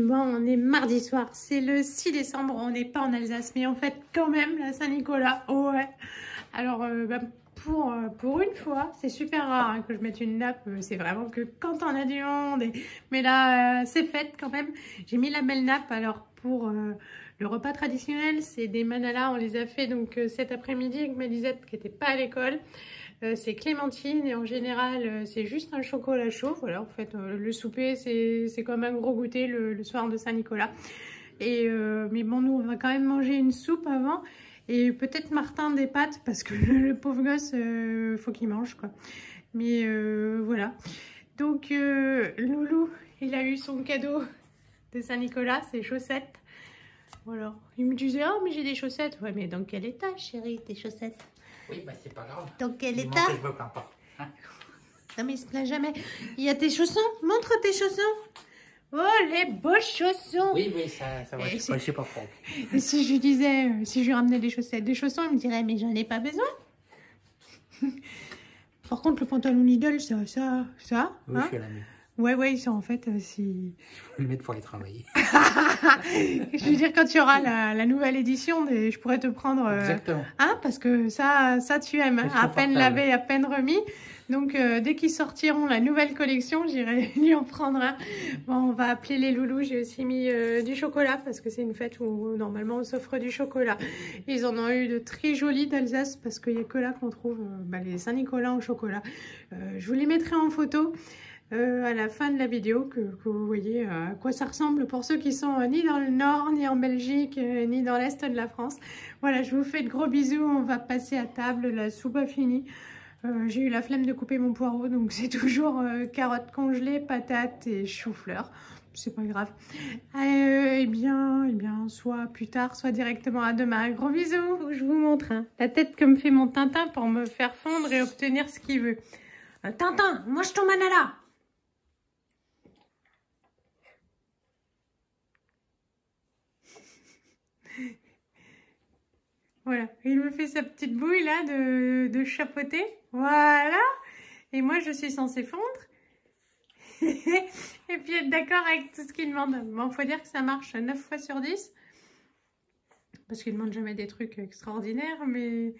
Bon, on est mardi soir, c'est le 6 décembre, on n'est pas en Alsace, mais en fait quand même la Saint-Nicolas, ouais. Alors pour une fois, c'est super rare hein, que je mette une nappe, c'est vraiment que quand on a du monde, mais là c'est fête quand même. J'ai mis la belle nappe, alors pour le repas traditionnel, c'est des manalas, on les a fait donc cet après-midi avec ma Lisette qui n'était pas à l'école. C'est clémentine et en général c'est juste un chocolat chaud. Voilà, en fait le souper c'est comme un gros goûter le soir de Saint-Nicolas. Et mais bon, nous on va quand même manger une soupe avant et peut-être Martin des pâtes parce que le pauvre gosse faut qu'il mange quoi. Mais voilà. Donc Loulou il a eu son cadeau de Saint-Nicolas, ses chaussettes. Voilà. Il me disait oh mais j'ai des chaussettes. Ouais mais dans quel état chérie tes chaussettes? Oui, bah c'est pas grave. Dans quel état? Je me plains pas. Hein? Non mais il se plaint jamais. Il y a tes chaussons? Montre tes chaussons. Oh les beaux chaussons. Oui, ça va. Je sais pas trop. Et si je lui disais, si je lui ramenais des chaussettes, des chaussons, il me dirait mais j'en ai pas besoin. Par contre le pantalon Lidl, ça. Oui, hein? je suis à la main. Ouais, ça en fait, si... Je vais le mettre pour aller travailler. Je veux dire, quand il y aura la nouvelle édition, je pourrais te prendre... Exactement. Hein, parce que ça tu aimes, hein, à peine lavé, à peine remis. Donc, dès qu'ils sortiront la nouvelle collection, j'irai lui en prendre un. Bon, on va appeler les loulous. J'ai aussi mis du chocolat, parce que c'est une fête où normalement on s'offre du chocolat. Ils en ont eu de très jolis d'Alsace, parce qu'il n'y a que là qu'on trouve les Saint-Nicolas en chocolat. Je vous les mettrai en photo. À la fin de la vidéo que vous voyez à quoi ça ressemble pour ceux qui sont ni dans le nord, ni en Belgique, ni dans l'est de la France. Voilà, je vous fais de gros bisous, on va passer à table, la soupe a fini. J'ai eu la flemme de couper mon poireau, donc c'est toujours carottes congelées, patates et chou-fleur. C'est pas grave. Eh bien, soit plus tard, soit directement à demain. Gros bisous, je vous montre hein, la tête que me fait mon Tintin pour me faire fondre et obtenir ce qu'il veut. Tintin, mange ton manala. Voilà, il me fait sa petite bouille là de chapeauter. Voilà. Et moi, je suis censée fondre. Et puis être d'accord avec tout ce qu'il demande. Bon, faut dire que ça marche 9 fois sur 10. Parce qu'il ne demande jamais des trucs extraordinaires. Mais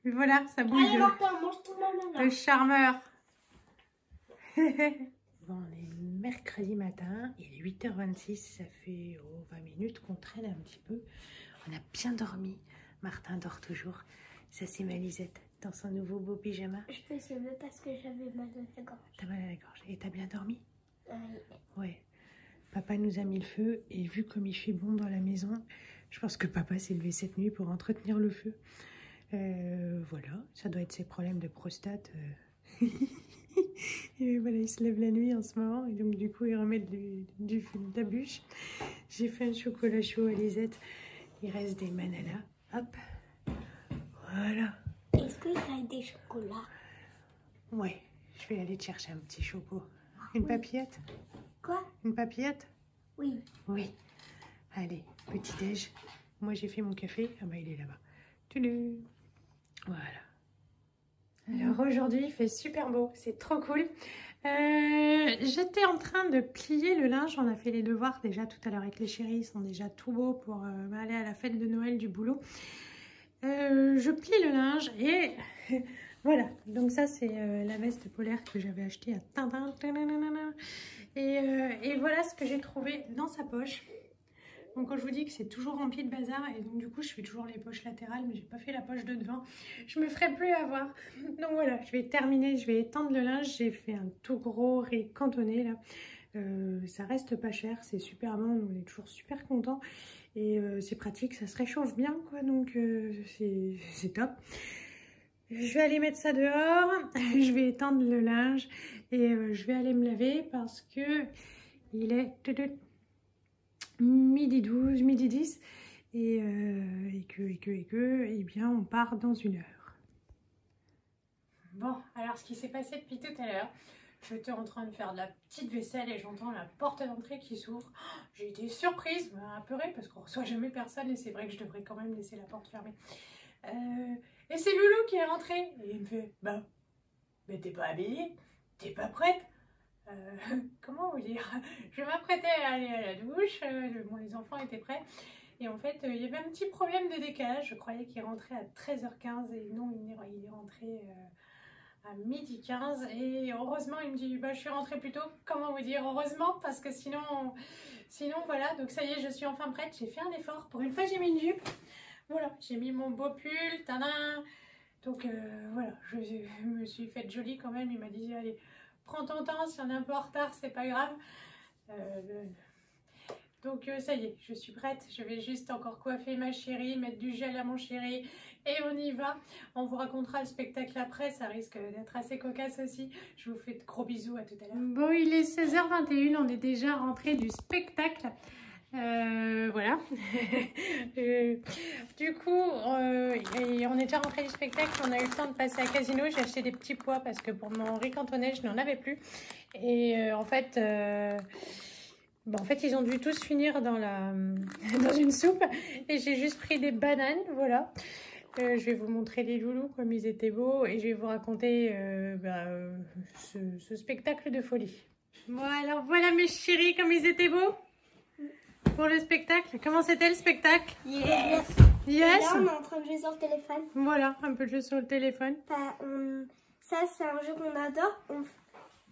voilà, ça bouge. Allez, Martin, mange ton manala. Le charmeur. Bon, on est mercredi matin. Il est 8h26. Ça fait 20 minutes qu'on traîne un petit peu. On a bien dormi. Martin dort toujours. Ça, c'est ma Lisette dans son nouveau beau pyjama. Je peux lever parce que j'avais mal à la gorge. T'as mal à la gorge. Et t'as bien dormi? Oui. Ouais. Papa nous a mis le feu et vu comme il fait bon dans la maison, je pense que papa s'est levé cette nuit pour entretenir le feu. Voilà, ça doit être ses problèmes de prostate. Et voilà, il se lève la nuit en ce moment et donc du coup il remet de la bûche. J'ai fait un chocolat chaud à Lisette. Il reste des manalas. Hop. Voilà. Est-ce qu'il y a des chocolats? Ouais, je vais aller te chercher un petit choco. Une papillette? Quoi? Une papillette? Oui. Oui. Allez, petit déj. Moi j'ai fait mon café. Ah bah il est là-bas. Toulou. Voilà. Alors aujourd'hui il fait super beau. C'est trop cool. J'étais en train de plier le linge. On a fait les devoirs déjà tout à l'heure avec les chéris. Ils sont déjà tout beaux pour aller à la fête de Noël du boulot. Je plie le linge et voilà. Donc ça c'est la veste polaire que j'avais achetée à Tintin. Et voilà ce que j'ai trouvé dans sa poche. Donc quand je vous dis que c'est toujours rempli de bazar et donc du coup je fais toujours les poches latérales mais j'ai pas fait la poche de devant. Je me ferai plus avoir. Donc voilà, je vais terminer, je vais étendre le linge. J'ai fait un tout gros riz cantonné là. Ça reste pas cher, c'est super bon, on est toujours super content et c'est pratique, ça se réchauffe bien quoi, donc c'est top. Je vais aller mettre ça dehors, je vais étendre le linge et je vais aller me laver parce que il est midi 12, midi 10 et eh bien on part dans 1 heure. Bon, alors ce qui s'est passé depuis tout à l'heure, j'étais en train de faire de la petite vaisselle et j'entends la porte d'entrée qui s'ouvre. J'ai été surprise, apeurée parce qu'on reçoit jamais personne et c'est vrai que je devrais quand même laisser la porte fermée. Et c'est Loulou qui est rentré et il me fait bah, mais t'es pas habillée, t'es pas prête, comment vous dire, je m'apprêtais à aller à la douche, bon, les enfants étaient prêts. Et en fait, il y avait un petit problème de décalage. Je croyais qu'il rentrait à 13h15 et non, il est rentré à 12h15. Et heureusement, il me dit, bah, je suis rentrée plus tôt. Comment vous dire heureusement, parce que sinon voilà. Donc ça y est, je suis enfin prête. J'ai fait un effort. Pour une fois, j'ai mis une jupe. Voilà, j'ai mis mon beau pull. Tadam. Donc voilà, je me suis faite jolie quand même. Il m'a dit, allez, prends ton temps. Si on est un peu en retard, c'est pas grave. Donc ça y est, je suis prête. Je vais juste encore coiffer ma chérie, mettre du gel à mon chéri et on y va. On vous racontera le spectacle après, ça risque d'être assez cocasse aussi. Je vous fais de gros bisous, à tout à l'heure. Bon, il est 16h21, on est déjà rentré du spectacle. Voilà. Du coup, on est déjà rentré du spectacle, on a eu le temps de passer à Casino. J'ai acheté des petits pois parce que pour mon riz cantonais, je n'en avais plus. Et en fait... en fait, ils ont dû tous finir dans une soupe et j'ai juste pris des bananes, voilà. Je vais vous montrer les loulous comme ils étaient beaux et je vais vous raconter ce spectacle de folie. Bon, alors voilà mes chéris comme ils étaient beaux pour le spectacle. Comment c'était le spectacle? Yes. Yes. Là, on est en train de jouer sur le téléphone. Voilà, un peu de jeu sur le téléphone. Ça, c'est un jeu qu'on adore.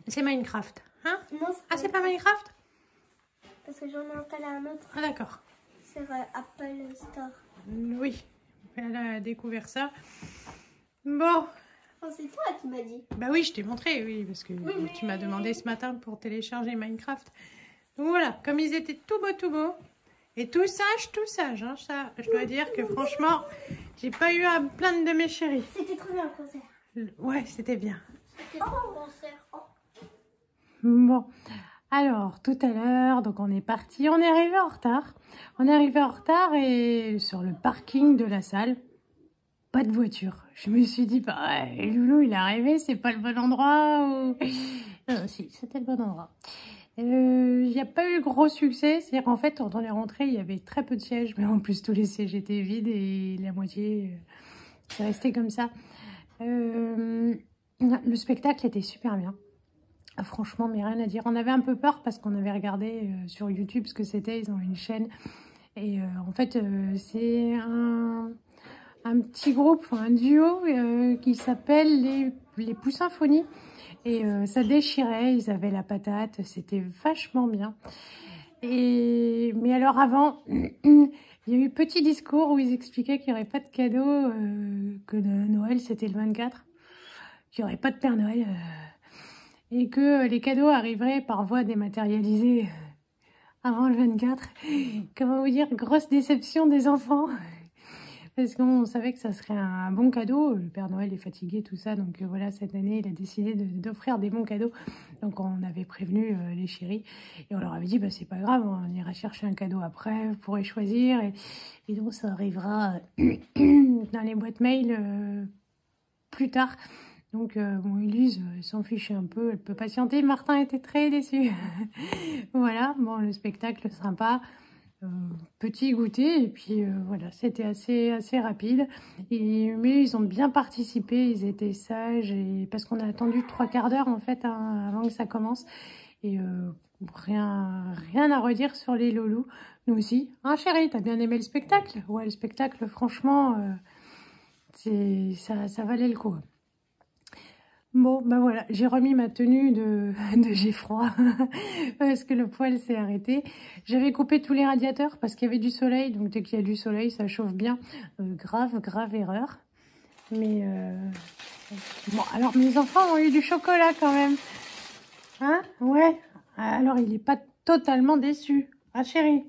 C'est Minecraft, hein? Non, c'est pas Minecraft? Parce que j'en ai installé un autre Ah d'accord. sur Apple Store. Oui, elle a découvert ça. Bon. Oh, c'est toi qui m'as dit. Bah oui, je t'ai montré, oui, parce que tu m'as demandé ce matin pour télécharger Minecraft. Donc voilà, comme ils étaient tout beaux. Et tout sage, hein, ça, je dois dire que franchement, j'ai pas eu à me plaindre de mes chéris. C'était trop bien le concert. Ouais, c'était bien. C'était trop le concert. Oh. Bon. Alors, tout à l'heure, donc on est parti, on est arrivé en retard. On est arrivé en retard et sur le parking de la salle, pas de voiture. Je me suis dit, bah, ouais, Loulou, il est arrivé, c'est pas le bon endroit. Ou... si, c'était le bon endroit. Il n'y a pas eu gros succès. C'est-à-dire qu'en fait, quand on est rentré, il y avait très peu de sièges. Mais en plus, tous les sièges étaient vides et la moitié, c'est resté comme ça. Le spectacle était super bien. Franchement, mais rien à dire. On avait un peu peur parce qu'on avait regardé sur YouTube ce que c'était. Ils ont une chaîne. Et en fait, c'est un petit groupe, un duo qui s'appelle les Poussymphonies. Et ça déchirait. Ils avaient la patate. C'était vachement bien. Mais alors avant, il y a eu petit discours où ils expliquaient qu'il n'y aurait pas de cadeau, que Noël c'était le 24. Qu'il n'y aurait pas de Père Noël. Et que les cadeaux arriveraient par voie dématérialisée avant le 24. Comment vous dire, grosse déception des enfants. Parce qu'on savait que ça serait un bon cadeau. Le Père Noël est fatigué, tout ça. Donc voilà, cette année, il a décidé d'offrir des bons cadeaux. Donc on avait prévenu les chéris. Et on leur avait dit, bah, c'est pas grave, on ira chercher un cadeau après. Vous pourrez choisir. Et donc ça arrivera dans les boîtes mail plus tard. Donc, bon, Elise s'en fichait un peu, elle peut patienter. Martin était très déçu. Voilà, bon, le spectacle sympa, petit goûter, et puis voilà, c'était assez rapide. Mais ils ont bien participé, ils étaient sages, parce qu'on a attendu 3/4 d'heure en fait, hein, avant que ça commence. Et rien à redire sur les loulous. Nous aussi. Hein, chérie, t'as bien aimé le spectacle? Ouais, le spectacle, franchement, ça valait le coup. Bon, ben voilà, j'ai remis ma tenue de j'ai froid parce que le poêle s'est arrêté. J'avais coupé tous les radiateurs parce qu'il y avait du soleil, donc dès qu'il y a du soleil, ça chauffe bien. Grave erreur. Mais bon, alors mes enfants ont eu du chocolat quand même. Hein? Ouais. Alors il n'est pas totalement déçu. Ah chérie?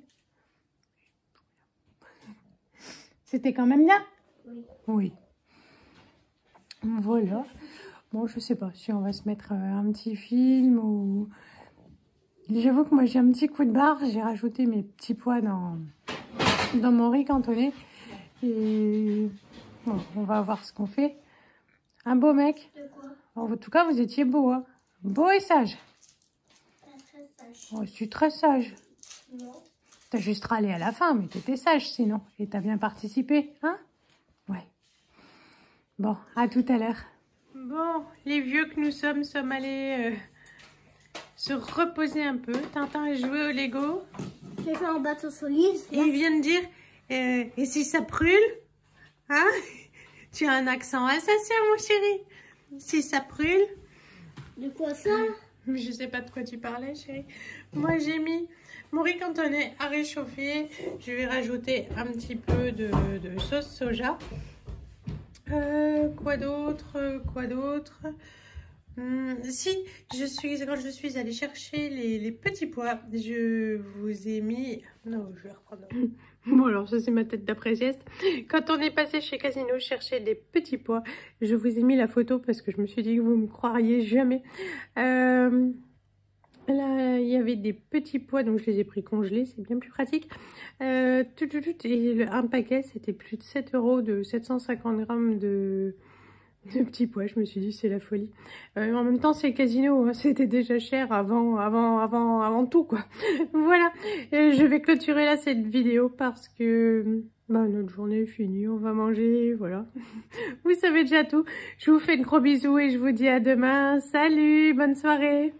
C'était quand même bien? Oui. Oui. Voilà. Bon, je sais pas si on va se mettre un petit film ou... J'avoue que moi, j'ai un petit coup de barre. J'ai rajouté mes petits pois dans mon riz cantonais. Et bon, on va voir ce qu'on fait. Un beau mec. De quoi? En tout cas, vous étiez beau, hein. Beau et sage. Très sage. Oh, je suis très sage. Non. T'as juste râlé à la fin, mais t'étais sage sinon. Et t'as bien participé, hein? Ouais. Bon, à tout à l'heure. Bon, les vieux que nous sommes allés se reposer un peu. Tintin a joué au Lego. J'ai fait un bateau solide. Et il vient de dire, et si ça brûle? Hein? Tu as un accent alsacien, mon chéri. Si ça brûle? De quoi ça? Je sais pas de quoi tu parlais, chérie. Moi, j'ai mis mon riz cantonais à réchauffer. Je vais rajouter un petit peu de sauce soja. Quoi d'autre? Si, quand je suis allée chercher les petits pois, je vous ai mis... Non, je vais reprendre. Bon, alors ça, c'est ma tête d'après-sieste. Quand on est passé chez Casino chercher des petits pois, je vous ai mis la photo parce que je me suis dit que vous ne me croiriez jamais. Là, il y avait des petits pois, donc je les ai pris congelés, c'est bien plus pratique. Et un paquet, c'était plus de 7 € de 750 grammes de petits pois. Je me suis dit, c'est la folie. En même temps, c'est Casino, hein, c'était déjà cher avant tout, quoi. Voilà, je vais clôturer là cette vidéo parce que notre journée est finie, on va manger, voilà. Vous savez déjà tout. Je vous fais de gros bisous et je vous dis à demain. Salut, bonne soirée.